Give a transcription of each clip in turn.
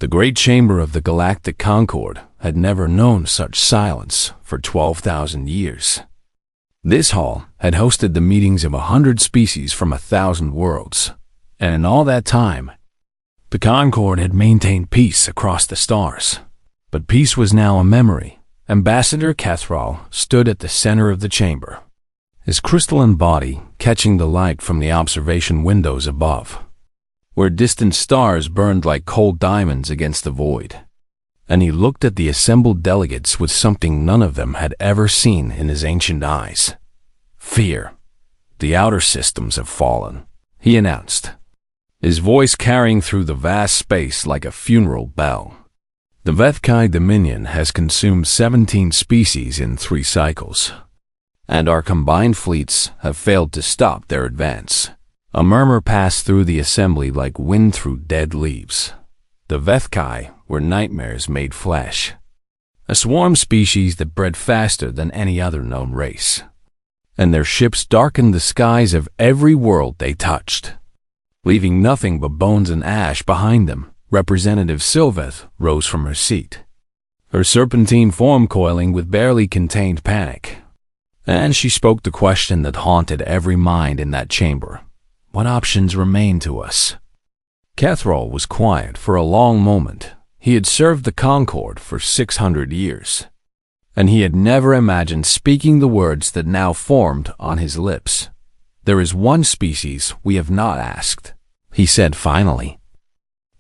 The great chamber of the Galactic Concord had never known such silence for 12,000 years. This hall had hosted the meetings of 100 species from 1,000 worlds, and in all that time, the Concord had maintained peace across the stars. But peace was now a memory. Ambassador Cathrall stood at the center of the chamber, his crystalline body catching the light from the observation windows above, where distant stars burned like cold diamonds against the void. And he looked at the assembled delegates with something none of them had ever seen in his ancient eyes. Fear. The outer systems have fallen, he announced, his voice carrying through the vast space like a funeral bell. The Vethkai Dominion has consumed 17 species in 3 cycles, and our combined fleets have failed to stop their advance. A murmur passed through the assembly like wind through dead leaves. The Vethkai were nightmares made flesh, a swarm species that bred faster than any other known race, and their ships darkened the skies of every world they touched, leaving nothing but bones and ash behind them. Representative Sylveth rose from her seat, her serpentine form coiling with barely contained panic, and she spoke the question that haunted every mind in that chamber. What options remain to us? Cathrall was quiet for a long moment. He had served the Concord for 600 years, and he had never imagined speaking the words that now formed on his lips. There is one species we have not asked, he said finally.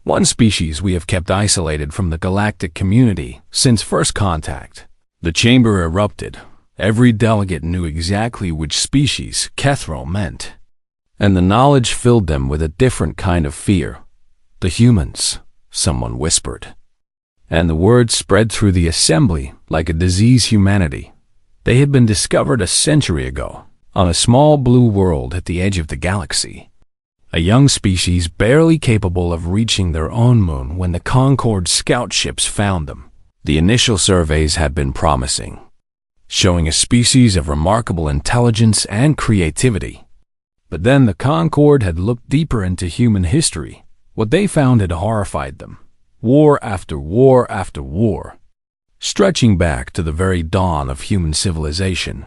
One species we have kept isolated from the galactic community since first contact. The chamber erupted. Every delegate knew exactly which species Cathrall meant, and the knowledge filled them with a different kind of fear. The humans, someone whispered. And the word spread through the assembly like a diseased humanity. They had been discovered a century ago on a small blue world at the edge of the galaxy. A young species barely capable of reaching their own moon when the Concord scout ships found them. The initial surveys had been promising, showing a species of remarkable intelligence and creativity. But then the Concord had looked deeper into human history. What they found had horrified them. War after war after war, stretching back to the very dawn of human civilization.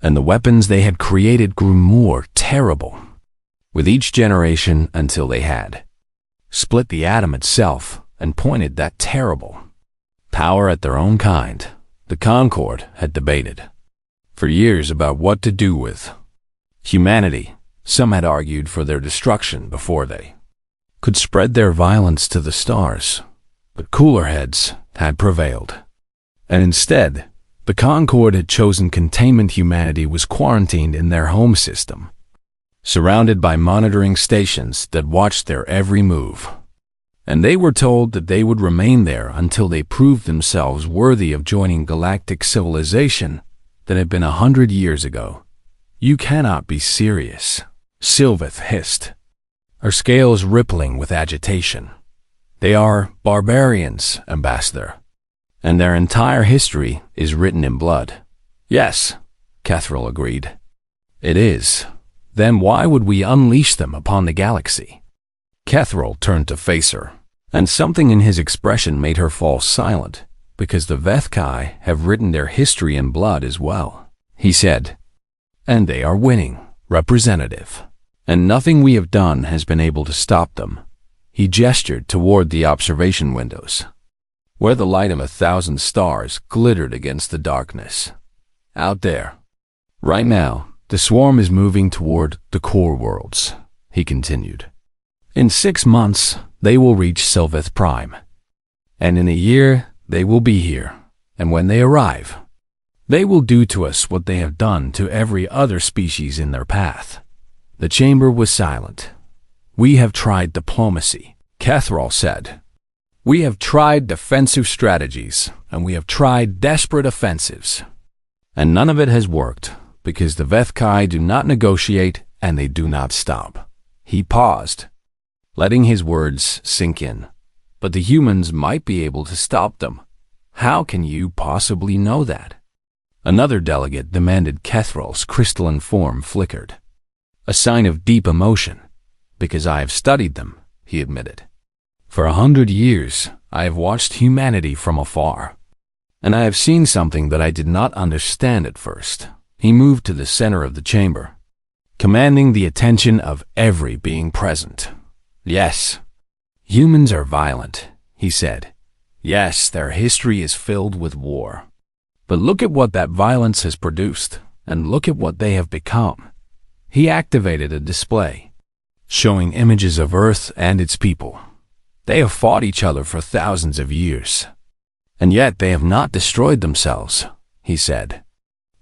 And the weapons they had created grew more terrible with each generation until they had split the atom itself and pointed that terrible power at their own kind. The Concord had debated for years about what to do with humanity. Some had argued for their destruction before they could spread their violence to the stars, but cooler heads had prevailed. And instead, the Concord had chosen containment. Humanity was quarantined in their home system, surrounded by monitoring stations that watched their every move. And they were told that they would remain there until they proved themselves worthy of joining galactic civilization that had been 100 years ago. You cannot be serious, Sylveth hissed, her scales rippling with agitation. They are barbarians, Ambassador, and their entire history is written in blood. Yes, Cathrall agreed. It is. Then why would we unleash them upon the galaxy? Cathrall turned to face her, and something in his expression made her fall silent, because the Vethkai have written their history in blood as well. He said, and they are winning, Representative, and nothing we have done has been able to stop them. He gestured toward the observation windows, where the light of 1,000 stars glittered against the darkness. Out there, right now, the swarm is moving toward the core worlds, he continued. In 6 months, they will reach Sylveth Prime, and in a year, they will be here, and when they arrive, they will do to us what they have done to every other species in their path. The chamber was silent. We have tried diplomacy, Cathrall said. We have tried defensive strategies, and we have tried desperate offensives. And none of it has worked, because the Vethkai do not negotiate and they do not stop. He paused, letting his words sink in. But the humans might be able to stop them. How can you possibly know that? Another delegate demanded. Cathrall's crystalline form flickered, a sign of deep emotion. Because I have studied them, he admitted. For 100 years, I have watched humanity from afar, and I have seen something that I did not understand at first. He moved to the center of the chamber, commanding the attention of every being present. Yes, humans are violent, he said. Yes, their history is filled with war. But look at what that violence has produced, and look at what they have become. He activated a display, showing images of Earth and its people. They have fought each other for thousands of years, and yet they have not destroyed themselves, he said.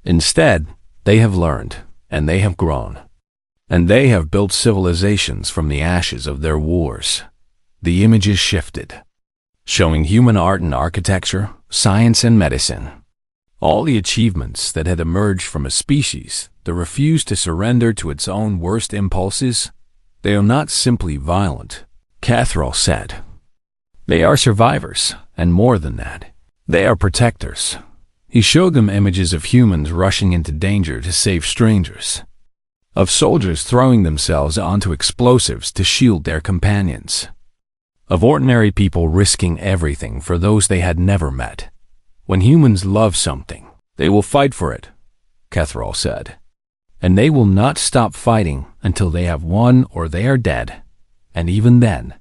Instead, they have learned, and they have grown, and they have built civilizations from the ashes of their wars. The images shifted, showing human art and architecture, science and medicine. All the achievements that had emerged from a species that refused to surrender to its own worst impulses. They are not simply violent, Catherall said. They are survivors, and more than that, they are protectors. He showed them images of humans rushing into danger to save strangers, of soldiers throwing themselves onto explosives to shield their companions, of ordinary people risking everything for those they had never met. When humans love something, they will fight for it, Catherall said. And they will not stop fighting until they have won or they are dead. And even then,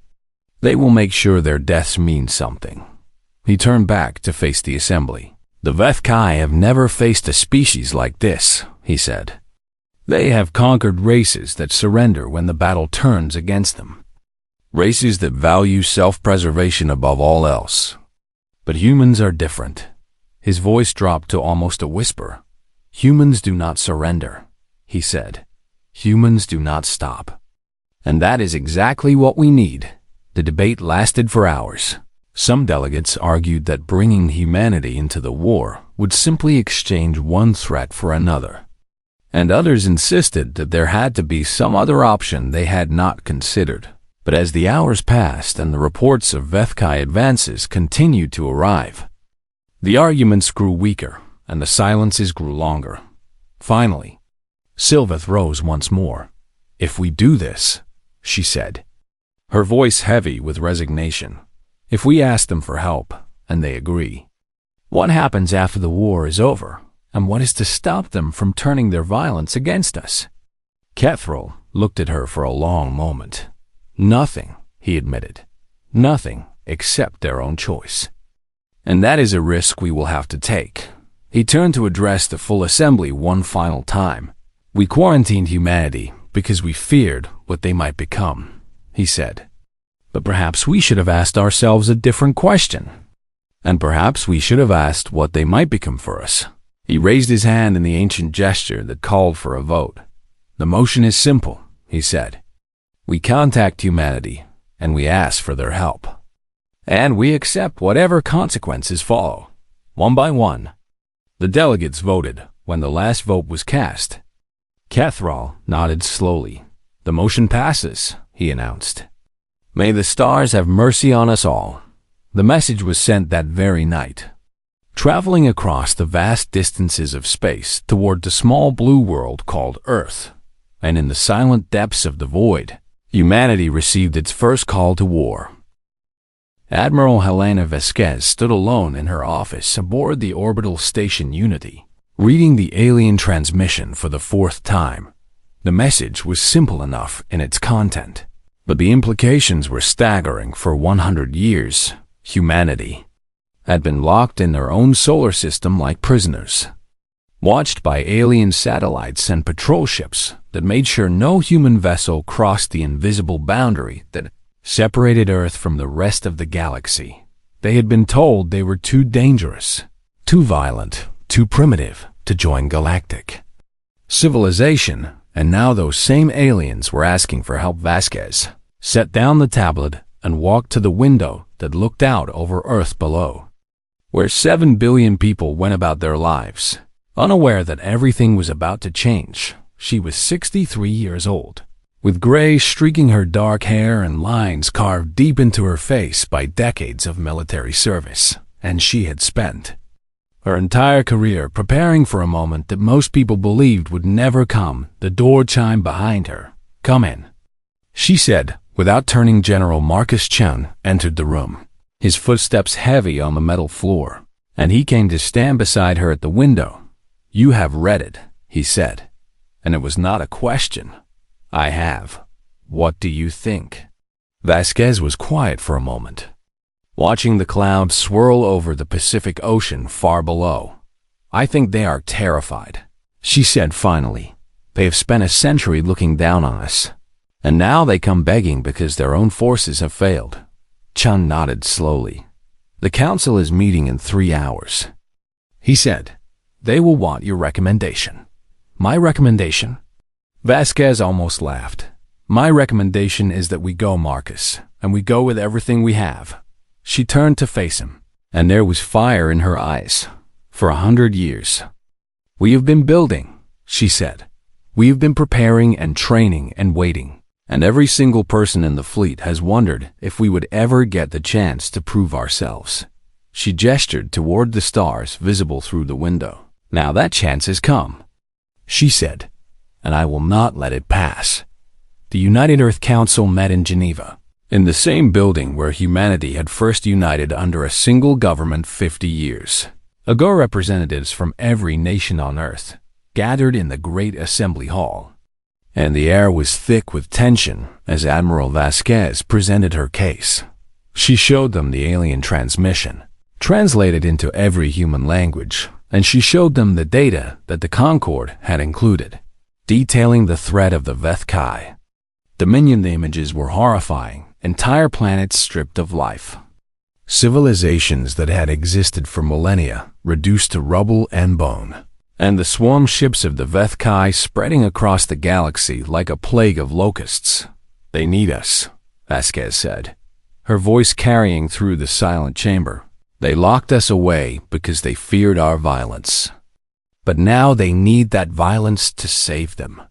they will make sure their deaths mean something. He turned back to face the assembly. The Vethkai have never faced a species like this, he said. They have conquered races that surrender when the battle turns against them. Races that value self-preservation above all else. But humans are different. His voice dropped to almost a whisper. Humans do not surrender, he said. Humans do not stop. And that is exactly what we need. The debate lasted for hours. Some delegates argued that bringing humanity into the war would simply exchange one threat for another. And others insisted that there had to be some other option they had not considered. But as the hours passed and the reports of Vethkai advances continued to arrive, the arguments grew weaker and the silences grew longer. Finally, Sylveth rose once more. If we do this, she said, her voice heavy with resignation, if we ask them for help and they agree, what happens after the war is over, and what is to stop them from turning their violence against us? Catherall looked at her for a long moment. Nothing, he admitted. Nothing except their own choice. And that is a risk we will have to take. He turned to address the full assembly one final time. We quarantined humanity because we feared what they might become, he said. But perhaps we should have asked ourselves a different question. And perhaps we should have asked what they might become for us. He raised his hand in the ancient gesture that called for a vote. The motion is simple, he said. We contact humanity, and we ask for their help. And we accept whatever consequences follow, one by one. The delegates voted when the last vote was cast. Catherall nodded slowly. The motion passes, he announced. May the stars have mercy on us all. The message was sent that very night. Traveling across the vast distances of space toward the small blue world called Earth, and in the silent depths of the void, humanity received its first call to war. Admiral Helena Vasquez stood alone in her office aboard the orbital station Unity, reading the alien transmission for the fourth time. The message was simple enough in its content, but the implications were staggering. For 100 years, humanity had been locked in their own solar system like prisoners, watched by alien satellites and patrol ships that made sure no human vessel crossed the invisible boundary that separated Earth from the rest of the galaxy. They had been told they were too dangerous, too violent, too primitive to join galactic civilization, and now those same aliens were asking for help. Vasquez set down the tablet and walked to the window that looked out over Earth below, where 7 billion people went about their lives, unaware that everything was about to change. She was 63 years old, with gray streaking her dark hair and lines carved deep into her face by decades of military service, and she had spent her entire career preparing for a moment that most people believed would never come. The door chimed behind her. Come in, she said, Without turning, General Marcus Chun entered the room, his footsteps heavy on the metal floor, and he came to stand beside her at the window. "You have read it," he said, and it was not a question. "I have. What do you think?" Vasquez was quiet for a moment, watching the clouds swirl over the Pacific Ocean far below. "I think they are terrified," she said finally. "They have spent a century looking down on us, and now they come begging because their own forces have failed." Chun nodded slowly. "The council is meeting in 3 hours," he said. "They will want your recommendation." "My recommendation?" Vasquez almost laughed. "My recommendation is that we go, Marcus, and we go with everything we have." She turned to face him, and there was fire in her eyes. "For 100 years, we have been building," she said. "We have been preparing and training and waiting. And every single person in the fleet has wondered if we would ever get the chance to prove ourselves." She gestured toward the stars visible through the window. "Now that chance has come," she said, "and I will not let it pass." The United Earth Council met in Geneva, in the same building where humanity had first united under a single government 50 years ago. Representatives from every nation on Earth gathered in the great assembly hall, and the air was thick with tension as Admiral Vasquez presented her case. She showed them the alien transmission, translated into every human language, and she showed them the data that the Concorde had included, detailing the threat of the Vethkai. Dominion. The images were horrifying, entire planets stripped of life. Civilizations that had existed for millennia reduced to rubble and bone, and the swarm ships of the Vethkai spreading across the galaxy like a plague of locusts. "They need us," Vasquez said, her voice carrying through the silent chamber. "They locked us away because they feared our violence. But now they need that violence to save them."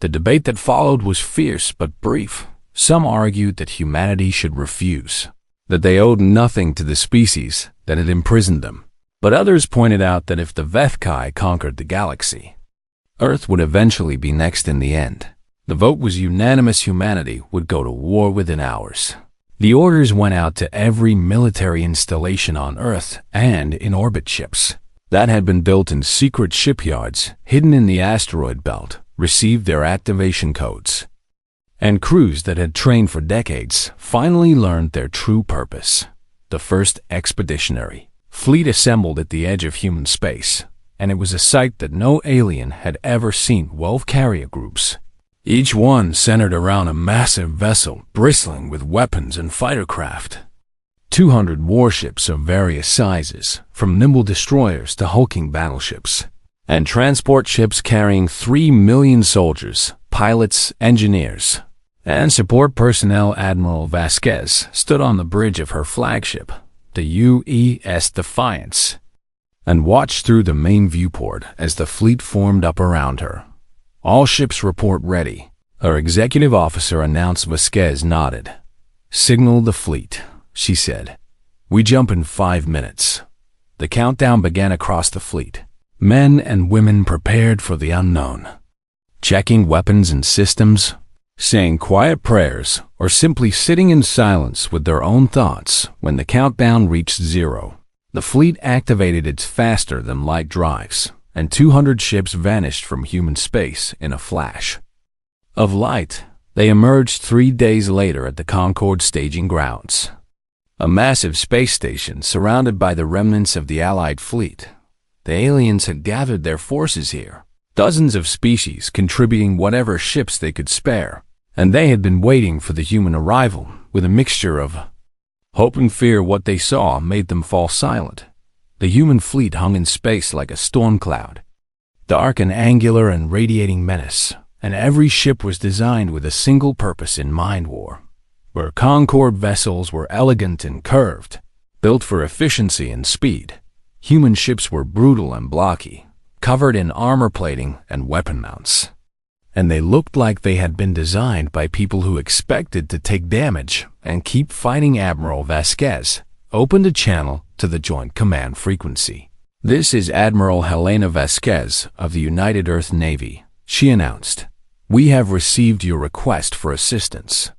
The debate that followed was fierce but brief. Some argued that humanity should refuse, that they owed nothing to the species that had imprisoned them. But others pointed out that if the Vethkai conquered the galaxy, Earth would eventually be next in the end. The vote was unanimous. Humanity would go to war within hours. The orders went out to every military installation on Earth and in orbit. Ships that had been built in secret shipyards hidden in the asteroid belt received their activation codes, and crews that had trained for decades finally learned their true purpose. The first expeditionary fleet assembled at the edge of human space, and it was a sight that no alien had ever seen. 12 carrier groups, each one centered around a massive vessel bristling with weapons and fighter craft. 200 warships of various sizes, from nimble destroyers to hulking battleships, and transport ships carrying 3 million soldiers, pilots, engineers, and support personnel. Admiral Vasquez stood on the bridge of her flagship, the UES Defiance, and watched through the main viewport as the fleet formed up around her. "All ships report ready," her executive officer announced. Vasquez nodded. "Signal the fleet," she said. "We jump in 5 minutes." The countdown began across the fleet. Men and women prepared for the unknown, checking weapons and systems, saying quiet prayers, or simply sitting in silence with their own thoughts. When the countdown reached 0, the fleet activated its faster-than-light drives, and 200 ships vanished from human space in a flash of light. They emerged 3 days later at the Concorde staging grounds, a massive space station surrounded by the remnants of the Allied fleet. The aliens had gathered their forces here, dozens of species contributing whatever ships they could spare, and they had been waiting for the human arrival with a mixture of hope and fear. What they saw made them fall silent. The human fleet hung in space like a storm cloud, dark and angular and radiating menace, and every ship was designed with a single purpose in mind: war. Where Concorde vessels were elegant and curved, built for efficiency and speed, human ships were brutal and blocky, covered in armor plating and weapon mounts. And they looked like they had been designed by people who expected to take damage and keep fighting. Admiral Vasquez opened a channel to the Joint Command frequency. "This is Admiral Helena Vasquez of the United Earth Navy," she announced. "We have received your request for assistance."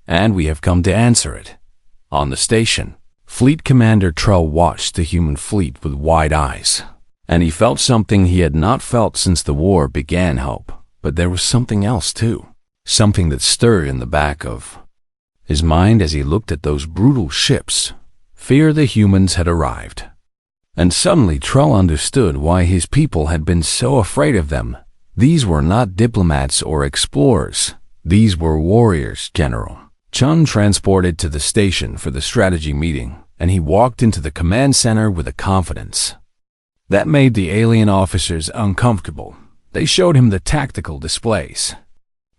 and we have come to answer it. On the station, Fleet Commander Trell watched the human fleet with wide eyes, and he felt something he had not felt since the war began. Hope. But there was something else too, something that stirred in the back of his mind as he looked at those brutal ships. Fear the humans had arrived. And suddenly Trell understood why his people had been so afraid of them. These were not diplomats or explorers. These were warriors, General. Chun transported to the station for the strategy meeting, and he walked into the command center with a confidence that made the alien officers uncomfortable. They showed him the tactical displays,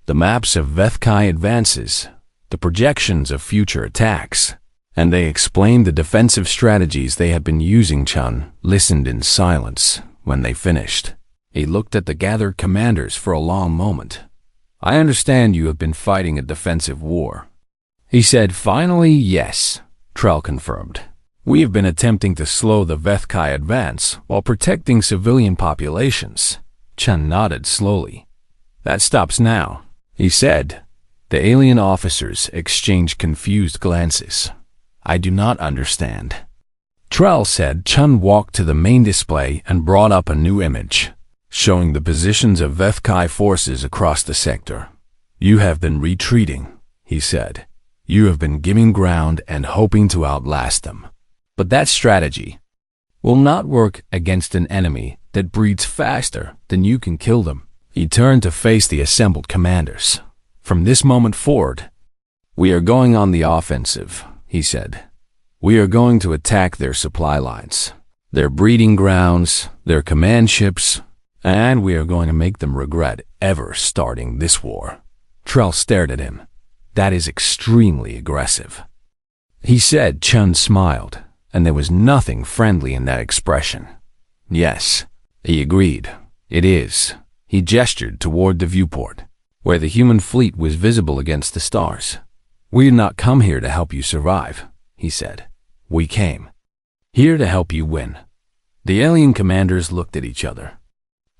the maps of Vethkai advances, the projections of future attacks, and they explained the defensive strategies they had been using. Chun listened in silence. When they finished, he looked at the gathered commanders for a long moment. I understand you have been fighting a defensive war, he said. Finally, yes, Trell confirmed. We have been attempting to slow the Vethkai advance while protecting civilian populations. Chun nodded slowly. That stops now, he said. The alien officers exchanged confused glances. I do not understand, Trell said. Chun walked to the main display and brought up a new image, showing the positions of Vethkai forces across the sector. You have been retreating, he said. You have been giving ground and hoping to outlast them. But that strategy will not work against an enemy that breeds faster than you can kill them. He turned to face the assembled commanders. From this moment forward, we are going on the offensive, he said. We are going to attack their supply lines, their breeding grounds, their command ships, and we are going to make them regret ever starting this war. Trell stared at him. That is extremely aggressive, he said. Chun smiled, and there was nothing friendly in that expression. Yes, he agreed. It is. He gestured toward the viewport, where the human fleet was visible against the stars. We did not come here to help you survive, he said. We came here to help you win. The alien commanders looked at each other,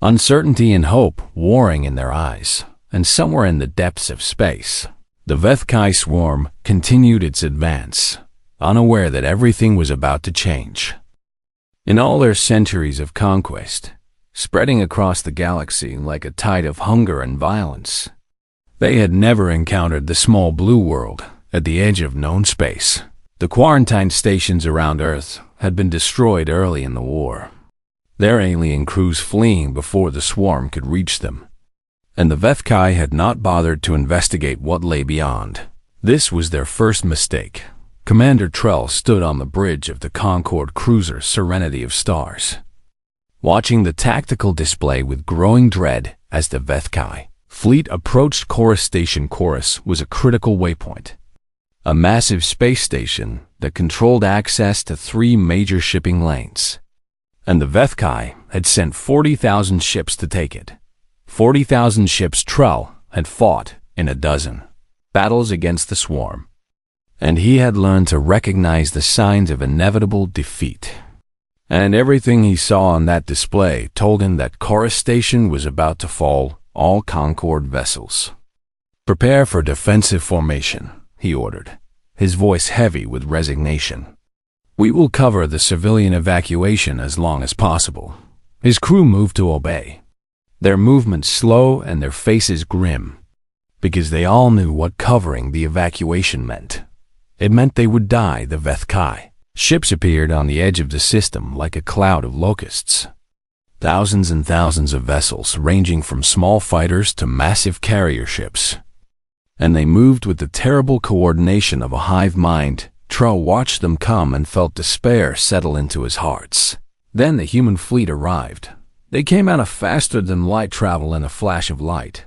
uncertainty and hope warring in their eyes, and somewhere in the depths of space, the Vethkai swarm continued its advance, unaware that everything was about to change. In all their centuries of conquest, spreading across the galaxy like a tide of hunger and violence, they had never encountered the small blue world at the edge of known space. The quarantine stations around Earth had been destroyed early in the war, their alien crews fleeing before the swarm could reach them. And the Vethkai had not bothered to investigate what lay beyond. This was their first mistake. Commander Trell stood on the bridge of the Concorde cruiser Serenity of Stars, watching the tactical display with growing dread as the Vethkai fleet approached Chorus Station. Chorus was a critical waypoint, a massive space station that controlled access to 3 major shipping lanes. And the Vethkai had sent 40,000 ships to take it. 40,000 ships. Trell had fought in a dozen battles against the swarm, and he had learned to recognize the signs of inevitable defeat. And everything he saw on that display told him that Chorus Station was about to fall. All Concorde vessels, prepare for defensive formation, he ordered, his voice heavy with resignation. We will cover the civilian evacuation as long as possible. His crew moved to obey, their movements slow and their faces grim, because they all knew what covering the evacuation meant. It meant they would die. The Vethkai ships appeared on the edge of the system like a cloud of locusts. Thousands and thousands of vessels, ranging from small fighters to massive carrier ships. And they moved with the terrible coordination of a hive mind. Trell watched them come and felt despair settle into his heart. Then the human fleet arrived. They came out of faster than light travel in a flash of light.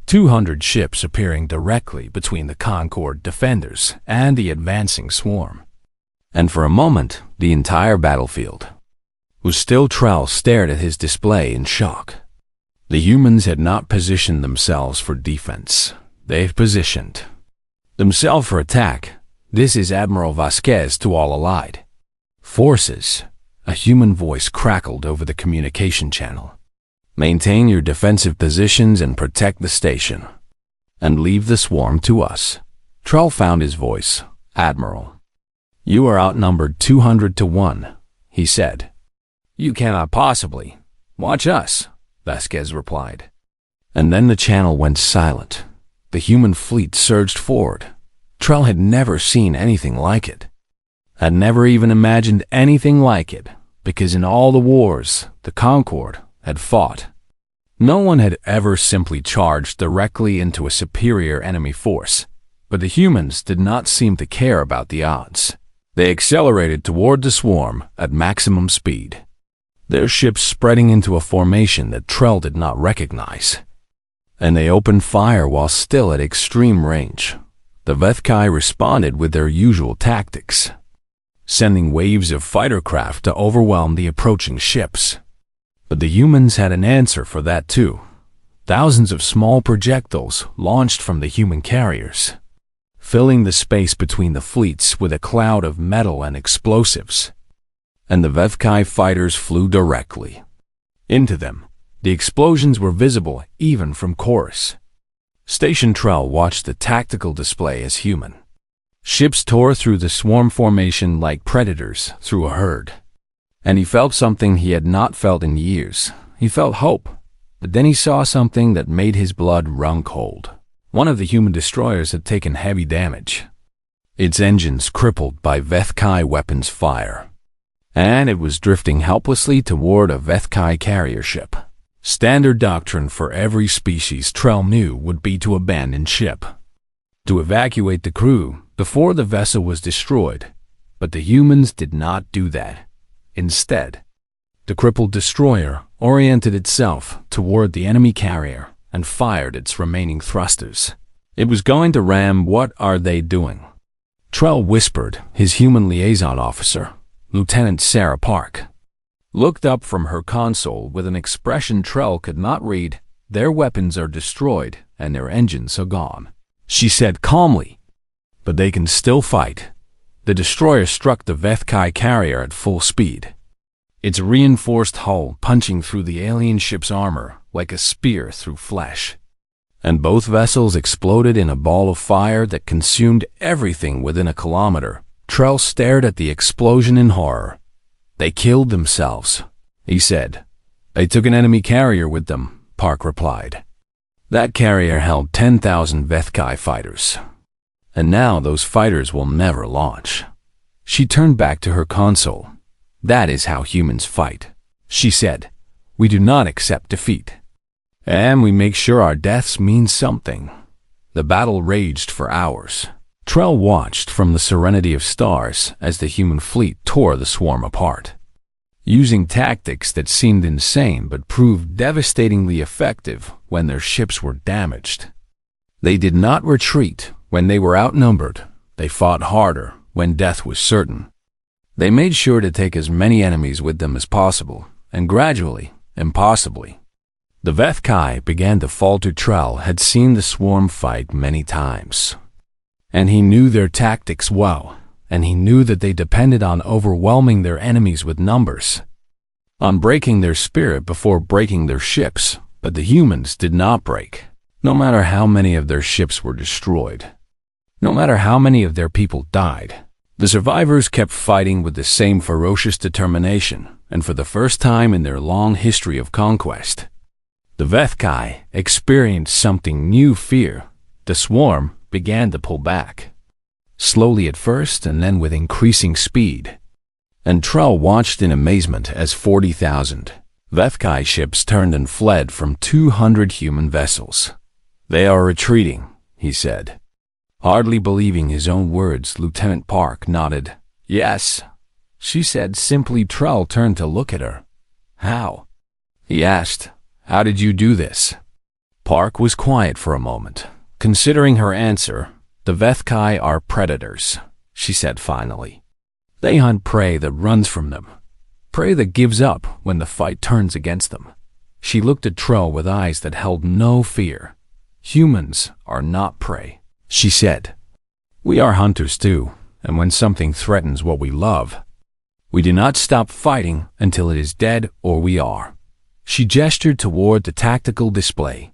200 ships appearing directly between the Concorde defenders and the advancing swarm. And for a moment, the entire battlefield was still. Trell stared at his display in shock. The humans had not positioned themselves for defense. They've positioned themselves for attack. This is Admiral Vasquez to all allied forces. A human voice crackled over the communication channel. Maintain your defensive positions and protect the station. And leave the swarm to us. Trell found his voice. "Admiral, you are outnumbered 200 to 1, he said. "You cannot possibly. Watch us," Vasquez replied. And then the channel went silent. The human fleet surged forward. Trell had never seen anything like it. Had never even imagined anything like it, because in all the wars the Concorde had fought, no one had ever simply charged directly into a superior enemy force. But the humans did not seem to care about the odds. They accelerated toward the swarm at maximum speed, their ships spreading into a formation that Trell did not recognize. And they opened fire while still at extreme range. The Vethkai responded with their usual tactics, sending waves of fighter craft to overwhelm the approaching ships. But the humans had an answer for that too. Thousands of small projectiles launched from the human carriers, filling the space between the fleets with a cloud of metal and explosives. And the Vethkai fighters flew directly into them. The explosions were visible even from Chorus. Station Trell watched the tactical display as human. Ships tore through the swarm formation like predators through a herd. And he felt something he had not felt in years. He felt hope. But then he saw something that made his blood run cold. One of the human destroyers had taken heavy damage, its engines crippled by Vethkai weapons fire, and it was drifting helplessly toward a Vethkai carrier ship. Standard doctrine for every species Trell knew would be to abandon ship, to evacuate the crew before the vessel was destroyed. But the humans did not do that. Instead, the crippled destroyer oriented itself toward the enemy carrier and fired its remaining thrusters. It was going to ram. "What are they doing?" Trell whispered. His human liaison officer, Lieutenant Sarah Park, looked up from her console with an expression Trell could not read. "Their weapons are destroyed and their engines are gone," she said calmly. "But they can still fight." The destroyer struck the Vethkai carrier at full speed, its reinforced hull punching through the alien ship's armor like a spear through flesh. And both vessels exploded in a ball of fire that consumed everything within a kilometer. Trell stared at the explosion in horror. "They killed themselves," he said. "They took an enemy carrier with them," Park replied. "That carrier held 10,000 Vethkai fighters. And now those fighters will never launch." She turned back to her console. "That is how humans fight," she said. "We do not accept defeat. And we make sure our deaths mean something." The battle raged for hours. Trell watched from the serenity of stars as the human fleet tore the swarm apart, using tactics that seemed insane but proved devastatingly effective when their ships were damaged. They did not retreat when they were outnumbered. They fought harder when death was certain. They made sure to take as many enemies with them as possible, and gradually, impossibly, the Vethkai began to falter. Trell had seen the swarm fight many times, and he knew their tactics well, and he knew that they depended on overwhelming their enemies with numbers, on breaking their spirit before breaking their ships. But the humans did not break, no matter how many of their ships were destroyed, no matter how many of their people died. The survivors kept fighting with the same ferocious determination, and for the first time in their long history of conquest, the Vethkai experienced something new: fear. The swarm began to pull back, slowly at first and then with increasing speed. And Trell watched in amazement as 40,000 Vethkai ships turned and fled from 200 human vessels. "They are retreating," he said. Hardly believing his own words, Lieutenant Park nodded. "Yes," she said simply. Trell turned to look at her. "How?" he asked. "How did you do this?" Park was quiet for a moment, considering her answer. "The Vethkai are predators," she said finally. "They hunt prey that runs from them, prey that gives up when the fight turns against them." She looked at Trell with eyes that held no fear. "Humans are not prey," she said. "We are hunters too, and when something threatens what we love, we do not stop fighting until it is dead or we are." She gestured toward the tactical display,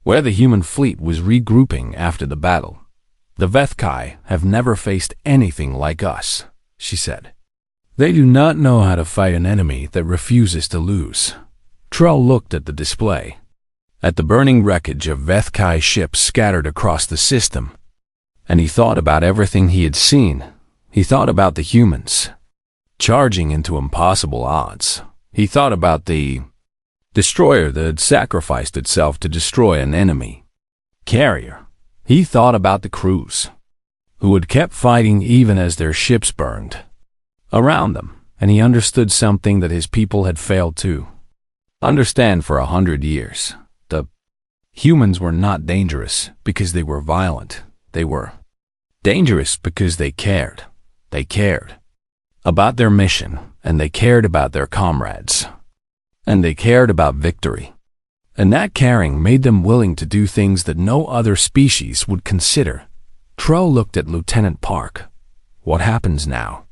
where the human fleet was regrouping after the battle. "The Vethkai have never faced anything like us," she said. "They do not know how to fight an enemy that refuses to lose." Trell looked at the display, at the burning wreckage of Vethkai ships scattered across the system, and he thought about everything he had seen. He thought about the humans, charging into impossible odds. He thought about the destroyer that had sacrificed itself to destroy an enemy carrier. He thought about the crews, who had kept fighting even as their ships burned around them, and he understood something that his people had failed to understand for 100 years. The humans were not dangerous because they were violent. They were dangerous because they cared. They cared about their mission, and they cared about their comrades, and they cared about victory. And that caring made them willing to do things that no other species would consider. Trell looked at Lieutenant Park. "What happens now?"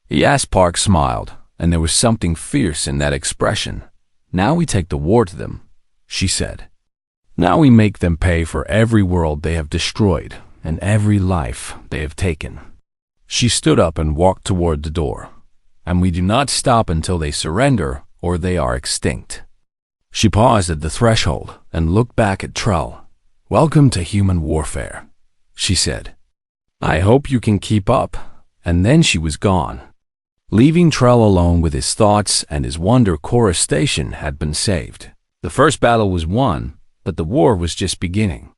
He asked. Park smiled, and there was something fierce in that expression. "Now we take the war to them," she said. "Now we make them pay for every world they have destroyed and every life they have taken." She stood up and walked toward the door. "And we do not stop until they surrender or they are extinct." She paused at the threshold and looked back at Trell. "Welcome to human warfare," she said. "I hope you can keep up." And then she was gone, leaving Trell alone with his thoughts, and his wonder Chorus Station had been saved. The first battle was won, but the war was just beginning.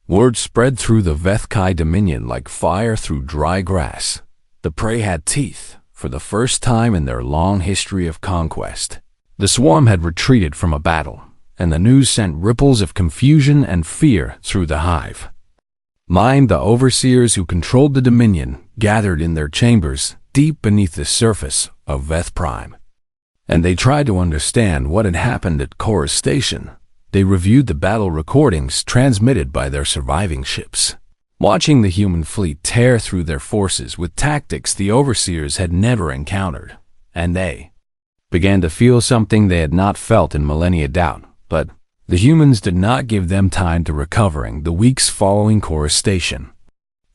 Word spread through the Vethkai Dominion like fire through dry grass. The prey had teeth for the first time in their long history of conquest. The swarm had retreated from a battle, and the news sent ripples of confusion and fear through the hive. The overseers who controlled the Dominion gathered in their chambers deep beneath the surface of Veth Prime, and they tried to understand what had happened at Chorus Station. They reviewed the battle recordings transmitted by their surviving ships, watching the human fleet tear through their forces with tactics the overseers had never encountered, and they began to feel something they had not felt in millennia doubt. But the humans did not give them time to recover in the weeks following Chorus Station.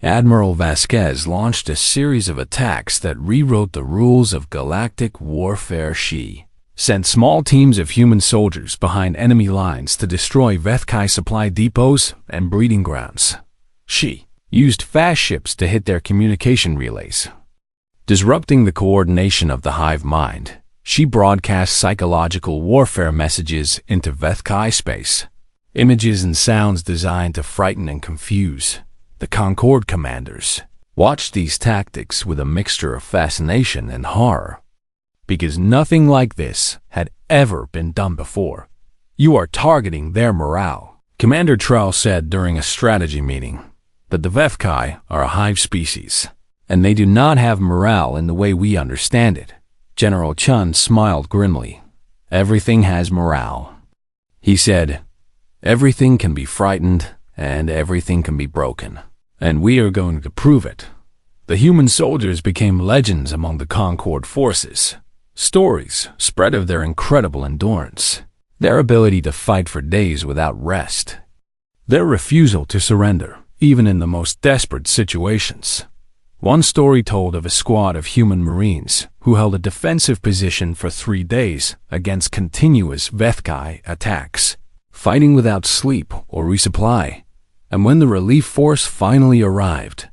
Admiral Vasquez launched a series of attacks that rewrote the rules of galactic warfare. She sent small teams of human soldiers behind enemy lines to destroy Vethkai supply depots and breeding grounds. She used fast ships to hit their communication relays, disrupting the coordination of the hive mind. She broadcast psychological warfare messages into Vethkai space, images and sounds designed to frighten and confuse. The Concord commanders watched these tactics with a mixture of fascination and horror, because nothing like this had ever been done before. "You are targeting their morale," Commander Trell said during a strategy meeting. "But the Vethkai are a hive species, and they do not have morale in the way we understand it." General Chun smiled grimly. "Everything has morale," he said. "Everything can be frightened, and everything can be broken. And we are going to prove it." The human soldiers became legends among the Concord forces. Stories spread of their incredible endurance, their ability to fight for days without rest, their refusal to surrender, even in the most desperate situations. One story told of a squad of human Marines who held a defensive position for 3 days against continuous Vethkai attacks, fighting without sleep or resupply. And when the relief force finally arrived,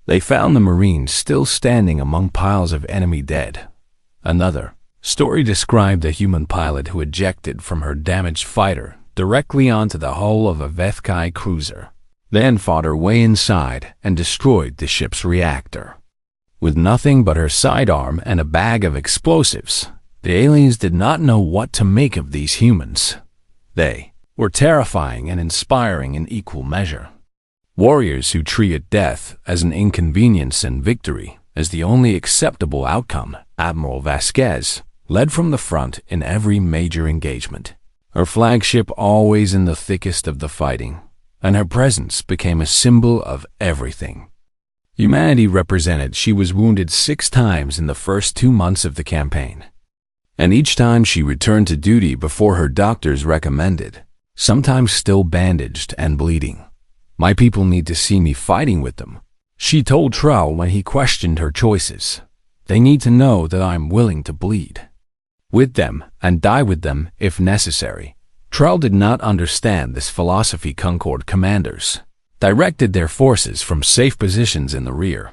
they found the Marines still standing among piles of enemy dead. Another story described a human pilot who ejected from her damaged fighter directly onto the hull of a Vethkai cruiser, then fought her way inside and destroyed the ship's reactor. With nothing but her sidearm and a bag of explosives, the aliens did not know what to make of these humans. They were terrifying and inspiring in equal measure. Warriors who treated death as an inconvenience and victory as the only acceptable outcome. Admiral Vasquez led from the front in every major engagement, her flagship always in the thickest of the fighting, and her presence became a symbol of everything humanity represented. She was wounded 6 times in the first 2 months of the campaign, and each time she returned to duty before her doctors recommended, sometimes still bandaged and bleeding. My people need to see me fighting with them, she told Trell when he questioned her choices. They need to know that I'm willing to bleed with them and die with them if necessary. Trell did not understand this philosophy. Concord commanders directed their forces from safe positions in the rear,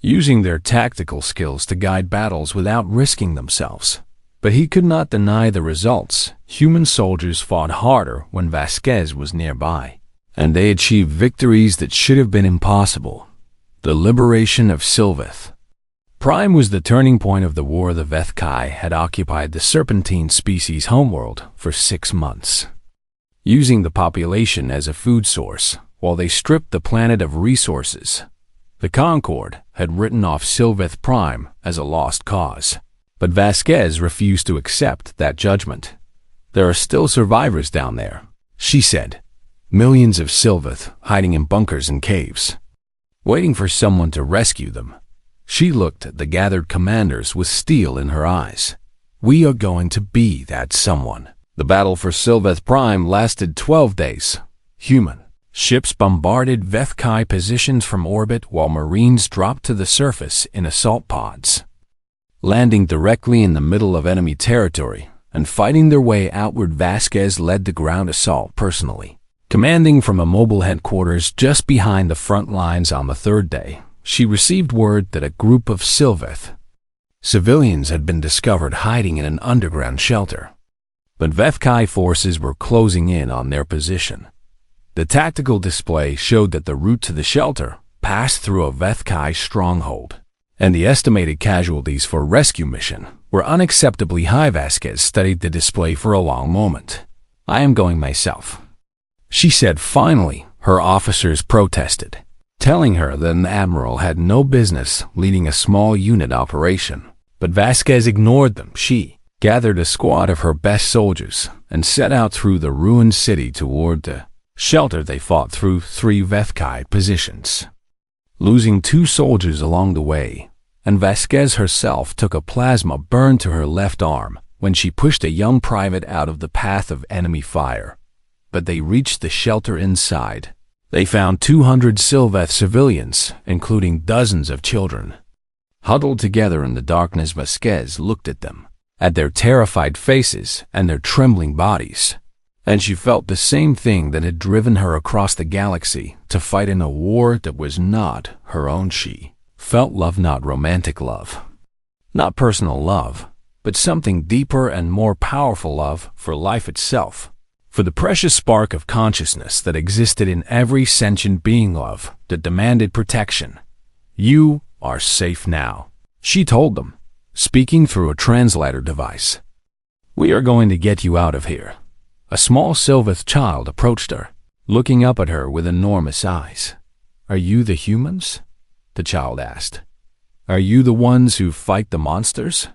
using their tactical skills to guide battles without risking themselves. But he could not deny the results. Human soldiers fought harder when Vasquez was nearby, and they achieved victories that should have been impossible. The liberation of Sylveth Prime was the turning point of the war. The Vethkai had occupied the Serpentine species' homeworld for 6 months, using the population as a food source while they stripped the planet of resources. The Concord had written off Sylveth Prime as a lost cause, but Vasquez refused to accept that judgment. There are still survivors down there, she said. Millions of Sylveth hiding in bunkers and caves, waiting for someone to rescue them. She looked at the gathered commanders with steel in her eyes. We are going to be that someone. The battle for Sylveth Prime lasted 12 days. Human ships bombarded Vethkai positions from orbit while Marines dropped to the surface in assault pods, landing directly in the middle of enemy territory and fighting their way outward. Vasquez led the ground assault personally, commanding from a mobile headquarters just behind the front lines. On the 3rd day, she received word that a group of Sylveth civilians had been discovered hiding in an underground shelter, but Vethkai forces were closing in on their position. The tactical display showed that the route to the shelter passed through a Vethkai stronghold, and the estimated casualties for rescue mission were unacceptably high. Vasquez studied the display for a long moment. I am going myself, she said. Finally, her officers protested, telling her that an admiral had no business leading a small unit operation. But Vasquez ignored them. She gathered a squad of her best soldiers and set out through the ruined city toward the shelter. They fought through 3 Vethkai positions, losing 2 soldiers along the way, and Vasquez herself took a plasma burn to her left arm when she pushed a young private out of the path of enemy fire. But they reached the shelter. Inside, they found 200 Sylveth civilians, including dozens of children, huddled together in the darkness. Vasquez looked at them, at their terrified faces and their trembling bodies, and she felt the same thing that had driven her across the galaxy to fight in a war that was not her own. She felt love, not romantic love, not personal love, but something deeper and more powerful, love for life itself, for the precious spark of consciousness that existed in every sentient being, love that demanded protection. You are safe now, she told them, speaking through a translator device. We are going to get you out of here. A small Sylveth child approached her, looking up at her with enormous eyes. Are you the humans? The child asked. Are you the ones who fight the monsters?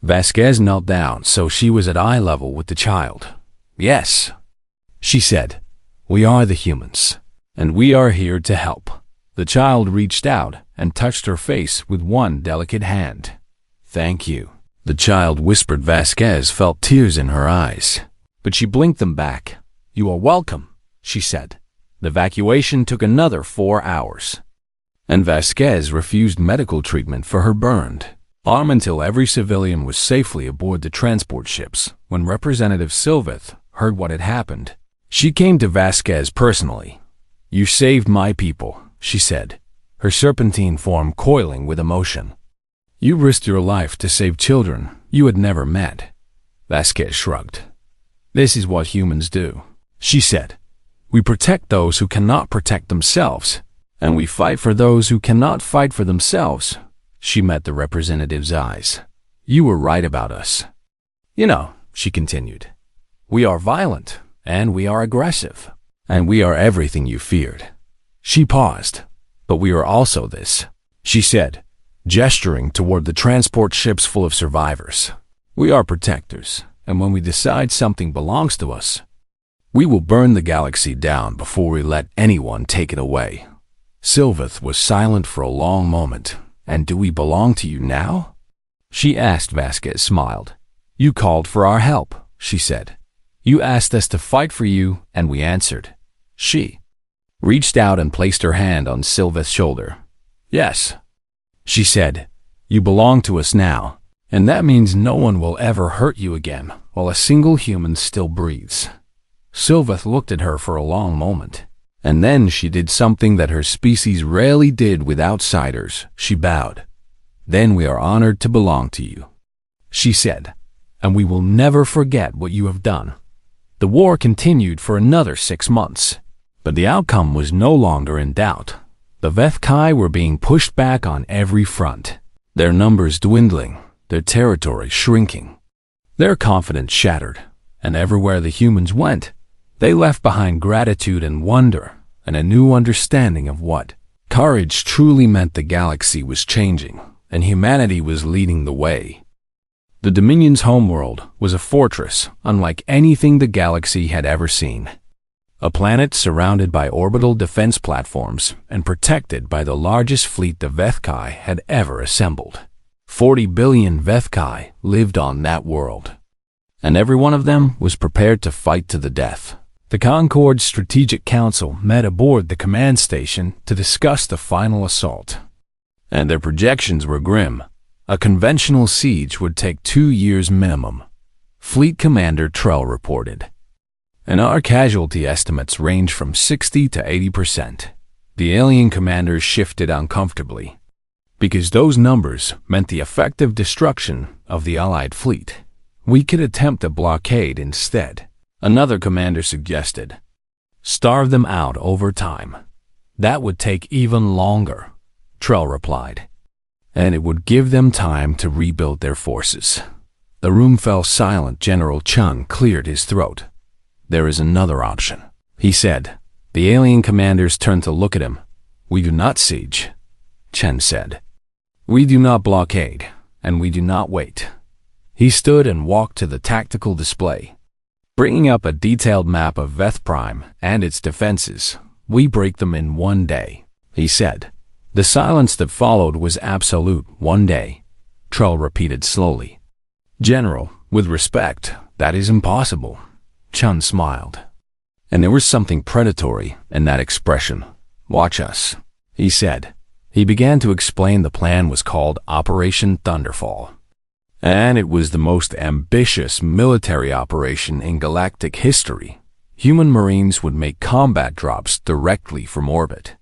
Vasquez knelt down so she was at eye level with the child. Yes, she said. We are the humans, and we are here to help. The child reached out and touched her face with one delicate hand. Thank you, the child whispered. Vasquez felt tears in her eyes, but she blinked them back. You are welcome, she said. The evacuation took another 4 hours, and Vasquez refused medical treatment for her burned arm until every civilian was safely aboard the transport ships. When Representative Sylveth heard what had happened, she came to Vasquez personally. You saved my people, she said, her serpentine form coiling with emotion. You risked your life to save children you had never met. Vasquez shrugged. This is what humans do, she said. We protect those who cannot protect themselves, and we fight for those who cannot fight for themselves. She met the representative's eyes. You were right about us. You know, she continued, we are violent, and we are aggressive, and we are everything you feared. She paused. But we are also this, she said, gesturing toward the transport ships full of survivors. We are protectors, and when we decide something belongs to us, we will burn the galaxy down before we let anyone take it away. Sylveth was silent for a long moment. And do we belong to you now? She asked. Vasquez smiled. You called for our help, she said. You asked us to fight for you, and we answered. She reached out and placed her hand on Sylva's shoulder. "Yes," she said, "you belong to us now, and that means no one will ever hurt you again while a single human still breathes." Sylvath looked at her for a long moment, and then she did something that her species rarely did with outsiders. She bowed. "Then we are honored to belong to you," she said, "and we will never forget what you have done." The war continued for another 6 months, but the outcome was no longer in doubt. The Vethkai were being pushed back on every front, their numbers dwindling, their territory shrinking. Their confidence shattered, and everywhere the humans went, they left behind gratitude and wonder and a new understanding of what courage truly meant. The galaxy was changing, and humanity was leading the way. The Dominion's homeworld was a fortress unlike anything the galaxy had ever seen. A planet surrounded by orbital defense platforms and protected by the largest fleet the Vethkai had ever assembled. 40 billion Vethkai lived on that world, and every one of them was prepared to fight to the death. The Concord's Strategic Council met aboard the command station to discuss the final assault, and their projections were grim. A conventional siege would take 2 years minimum, Fleet Commander Trell reported. And our casualty estimates range from 60 to 80%. The alien commanders shifted uncomfortably, because those numbers meant the effective destruction of the Allied fleet. "We could attempt a blockade instead," another commander suggested. "Starve them out over time. That would take even longer," Trell replied, "and it would give them time to rebuild their forces." The room fell silent. General Chun cleared his throat. "There is another option," he said. The alien commanders turned to look at him. "We do not siege," Chen said. "We do not blockade, and we do not wait." He stood and walked to the tactical display, bringing up a detailed map of Veth Prime and its defenses. "We break them in 1 day," he said. The silence that followed was absolute. 1 day, Trell repeated slowly. "General, with respect, that is impossible." Chun smiled, and there was something predatory in that expression. "Watch us," he said. He began to explain. The plan was called Operation Thunderfall, and it was the most ambitious military operation in galactic history. Human Marines would make combat drops directly from orbit,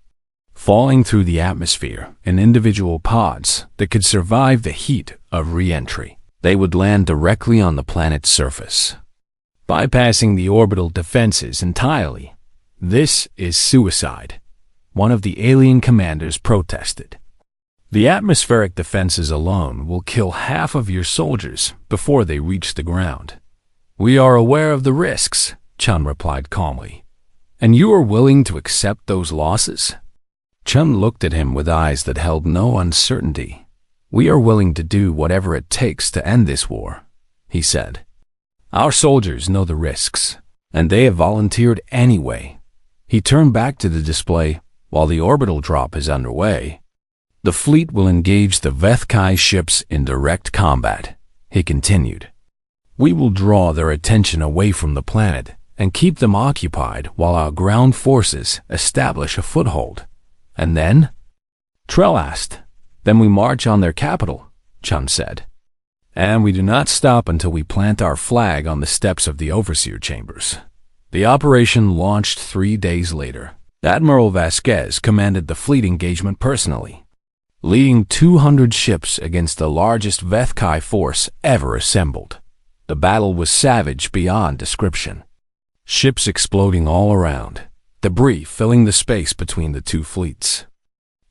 falling through the atmosphere in individual pods that could survive the heat of re-entry. They would land directly on the planet's surface, bypassing the orbital defenses entirely. "This is suicide," one of the alien commanders protested. "The atmospheric defenses alone will kill half of your soldiers before they reach the ground." "We are aware of the risks," Chun replied calmly. "And you are willing to accept those losses?" Chun looked at him with eyes that held no uncertainty. "We are willing to do whatever it takes to end this war," he said. "Our soldiers know the risks, and they have volunteered anyway." He turned back to the display. "While the orbital drop is underway, the fleet will engage the Vethkai ships in direct combat," he continued. "We will draw their attention away from the planet and keep them occupied while our ground forces establish a foothold. And then?" Trell asked. "Then we march on their capital," Chun said. "And we do not stop until we plant our flag on the steps of the Overseer Chambers." The operation launched 3 days later. Admiral Vasquez commanded the fleet engagement personally, leading 200 ships against the largest Vethkai force ever assembled. The battle was savage beyond description. Ships exploding all around, debris filling the space between the two fleets,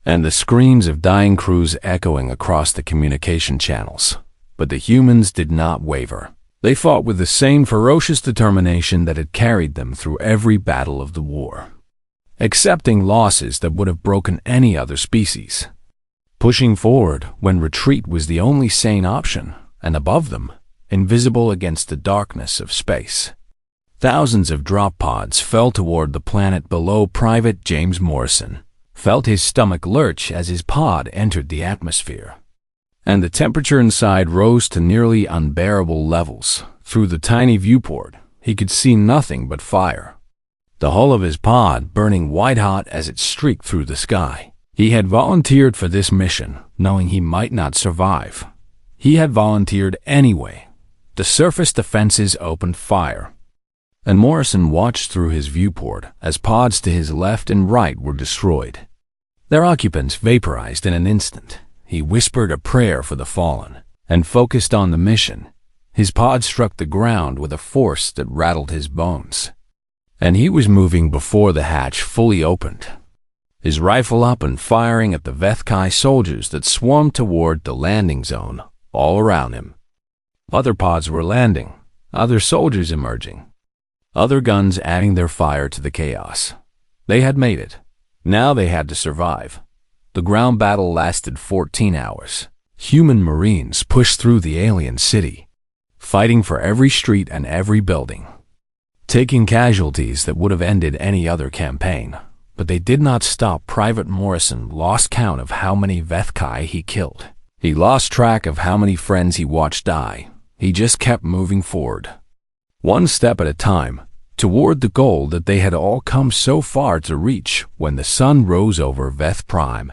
and the screams of dying crews echoing across the communication channels. But the humans did not waver. They fought with the same ferocious determination that had carried them through every battle of the war, accepting losses that would have broken any other species, pushing forward when retreat was the only sane option, and above them, invisible against the darkness of space. Thousands of drop pods fell toward the planet below. Private James Morrison felt his stomach lurch as his pod entered the atmosphere, and the temperature inside rose to nearly unbearable levels. Through the tiny viewport, he could see nothing but fire. the hull of his pod burning white-hot as it streaked through the sky. He had volunteered for this mission, knowing he might not survive. He had volunteered anyway. The surface defenses opened fire, and Morrison watched through his viewport as pods to his left and right were destroyed. Their occupants vaporized in an instant. He whispered a prayer for the fallen and focused on the mission. His pod struck the ground with a force that rattled his bones, and he was moving before the hatch fully opened, his rifle up and firing at the Vethkai soldiers that swarmed toward the landing zone all around him. Other pods were landing, other soldiers emerging, other guns adding their fire to the chaos. They had made it. Now they had to survive. The ground battle lasted 14 hours. Human Marines pushed through the alien city, fighting for every street and every building, taking casualties that would have ended any other campaign. But they did not stop. Private Morrison lost count of how many Vethkai he killed. He lost track of how many friends he watched die. He just kept moving forward, one step at a time, toward the goal that they had all come so far to reach. When the sun rose over Veth Prime,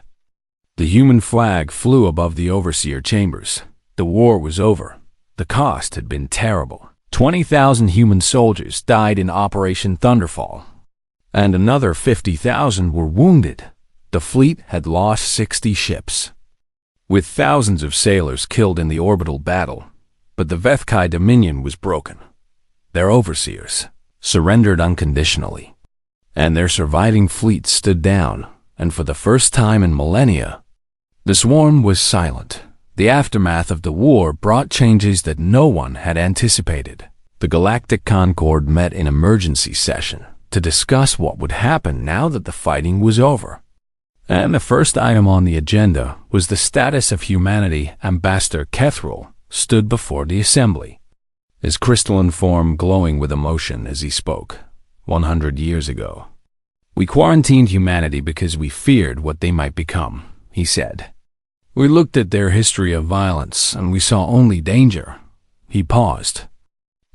the human flag flew above the overseer chambers. The war was over. The cost had been terrible. 20,000 human soldiers died in Operation Thunderfall, and another 50,000 were wounded. The fleet had lost 60 ships, with thousands of sailors killed in the orbital battle. But the Vethkai Dominion was broken. Their overseers surrendered unconditionally, and their surviving fleet stood down, and for the first time in millennia, the swarm was silent. The aftermath of the war brought changes that no one had anticipated. The Galactic Concord met in emergency session to discuss what would happen now that the fighting was over. And the first item on the agenda was the status of humanity. Ambassador Kethril stood before the assembly, his crystalline form glowing with emotion as he spoke. 100 years ago, we quarantined humanity because we feared what they might become, he said. We looked at their history of violence and we saw only danger. He paused,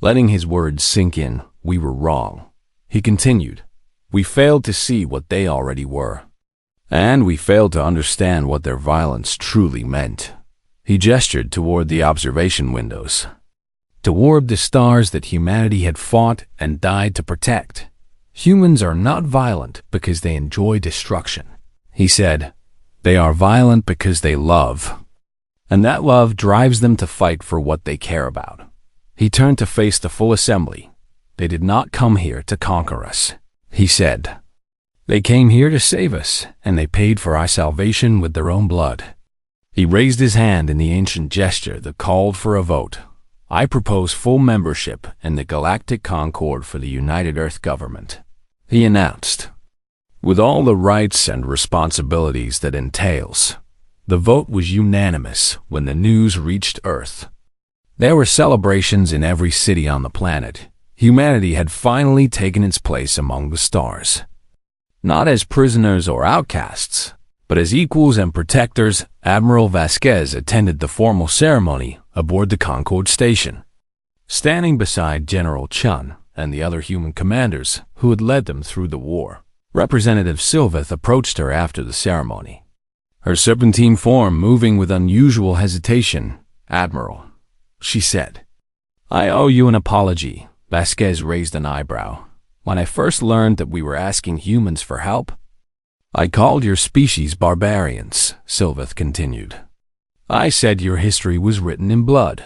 letting his words sink in. We were wrong. He continued. We failed to see what they already were, and we failed to understand what their violence truly meant. He gestured toward the observation windows, toward the stars that humanity had fought and died to protect. Humans are not violent because they enjoy destruction, he said. They are violent because they love, and that love drives them to fight for what they care about. He turned to face the full assembly. They did not come here to conquer us, he said. They came here to save us, and they paid for our salvation with their own blood. He raised his hand in the ancient gesture that called for a vote. I propose full membership in the Galactic Concord for the United Earth Government, he announced, with all the rights and responsibilities that entails. The vote was unanimous when the news reached Earth. There were celebrations in every city on the planet. Humanity had finally taken its place among the stars, not as prisoners or outcasts, but as equals and protectors. Admiral Vasquez attended the formal ceremony aboard the Concord station, standing beside General Chun and the other human commanders who had led them through the war. Representative Sylveth approached her after the ceremony, her serpentine form moving with unusual hesitation. Admiral, she said, I owe you an apology. Vasquez raised an eyebrow. When I first learned that we were asking humans for help, I called your species barbarians, Sylveth continued. I said your history was written in blood.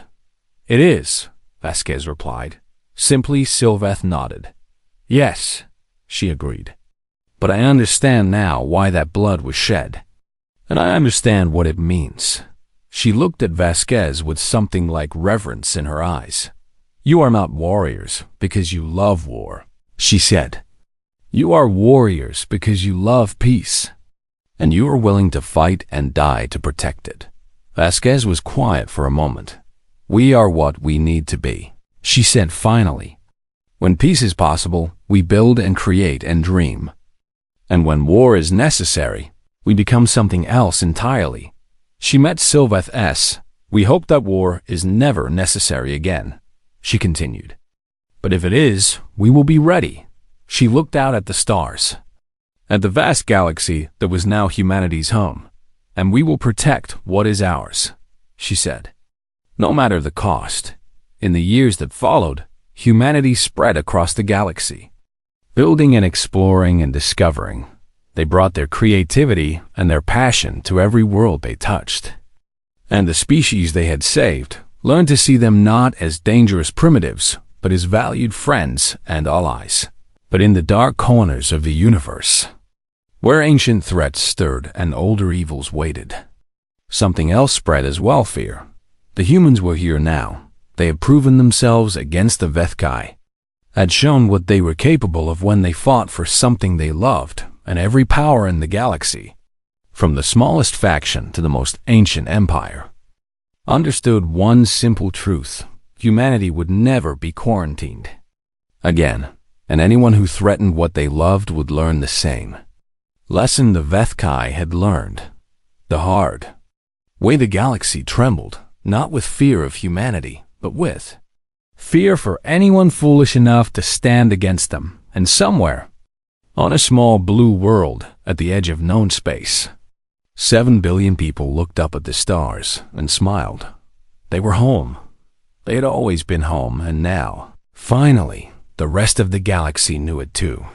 It is, Vasquez replied. Simply, Sylveth nodded. Yes, she agreed. But I understand now why that blood was shed, and I understand what it means. She looked at Vasquez with something like reverence in her eyes. You are not warriors because you love war, she said. You are warriors because you love peace, and you are willing to fight and die to protect it. Vasquez was quiet for a moment. We are what we need to be, she said finally. When peace is possible, we build and create and dream. And when war is necessary, we become something else entirely. She met Sylveth S. We hope that war is never necessary again, she continued. But if it is, we will be ready. She looked out at the stars, at the vast galaxy that was now humanity's home. "And we will protect what is ours," she said, "no matter the cost." In the years that followed, humanity spread across the galaxy, building and exploring and discovering. They brought their creativity and their passion to every world they touched. And the species they had saved learned to see them not as dangerous primitives, but as valued friends and allies. But in the dark corners of the universe, where ancient threats stirred and older evils waited, something else spread as well: fear. The humans were here now. They had proven themselves against the Vethkai, had shown what they were capable of when they fought for something they loved, and every power in the galaxy, from the smallest faction to the most ancient empire, understood one simple truth: humanity would never be quarantined again, and anyone who threatened what they loved would learn the same lesson the Vethkai had learned, the hard way. The galaxy trembled, not with fear of humanity, but with fear for anyone foolish enough to stand against them. And somewhere, on a small blue world at the edge of known space, 7 billion people looked up at the stars and smiled. They were home. They had always been home, and now, finally, the rest of the galaxy knew it too.